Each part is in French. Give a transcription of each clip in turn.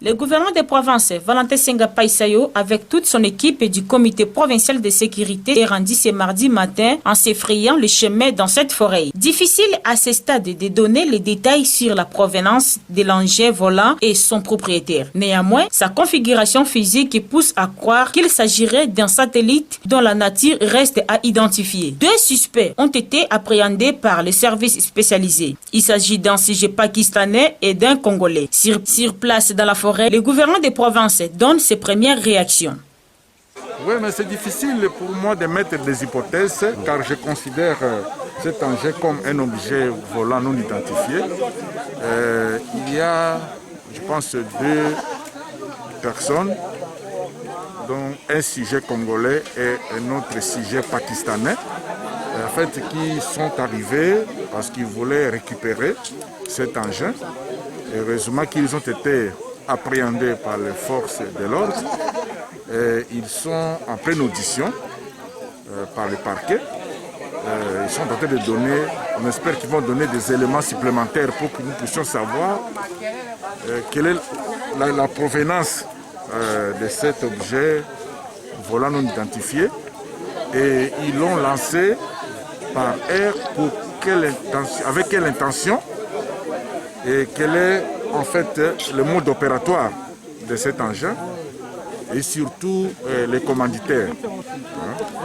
Le gouverneur de province, Valentin Senga Païsayo, avec toute son équipe du comité provincial de sécurité, est rendu ce mardi matin en s'effrayant le chemin dans cette forêt. Difficile à ce stade de donner les détails sur la provenance de l'engin volant et son propriétaire. Néanmoins, sa configuration physique pousse à croire qu'il s'agirait d'un satellite dont la nature reste à identifier. 2 suspects ont été appréhendés par les services spécialisés. Il s'agit d'un sujet pakistanais et d'un Congolais. Sur place dans la forêt, le gouverneur des provinces donne ses premières réactions. Oui, mais c'est difficile pour moi de mettre des hypothèses car je considère cet engin comme un objet volant non identifié. Il y a, je pense, 2 personnes, dont un sujet congolais et un autre sujet pakistanais, en fait, qui sont arrivés parce qu'ils voulaient récupérer cet engin. Heureusement qu'ils ont été appréhendés par les forces de l'ordre. Ils sont en pleine audition par le parquet. Ils sont en train de donner, on espère qu'ils vont donner des éléments supplémentaires pour que nous puissions savoir quelle est la provenance de cet objet volant non identifié. Et ils l'ont lancé par air avec quelle intention et quel est en fait le mode opératoire de cet engin et surtout les commanditaires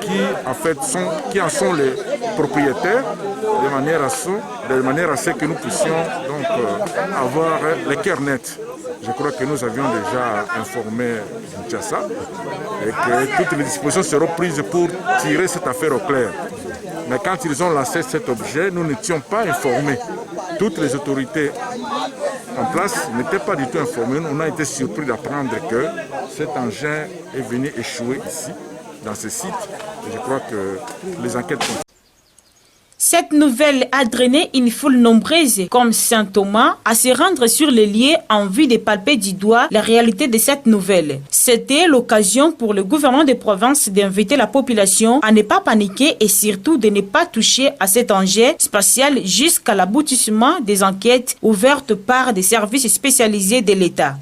qui en sont les propriétaires de manière à ce que nous puissions donc avoir les cœurs nets. Je crois que nous avions déjà informé Kinshasa et que toutes les dispositions seront prises pour tirer cette affaire au clair. Mais quand ils ont lancé cet objet, nous n'étions pas informés. Toutes les autorités en place n'étaient pas du tout informées. On a été surpris d'apprendre que cet engin est venu échouer ici, dans ce site. Et je crois que les enquêtes sont... Cette nouvelle a drainé une foule nombreuse, comme Saint-Thomas, à se rendre sur les lieux en vue de palper du doigt la réalité de cette nouvelle. C'était l'occasion pour le gouvernement de province d'inviter la population à ne pas paniquer et surtout de ne pas toucher à cet engin spatial jusqu'à l'aboutissement des enquêtes ouvertes par des services spécialisés de l'État.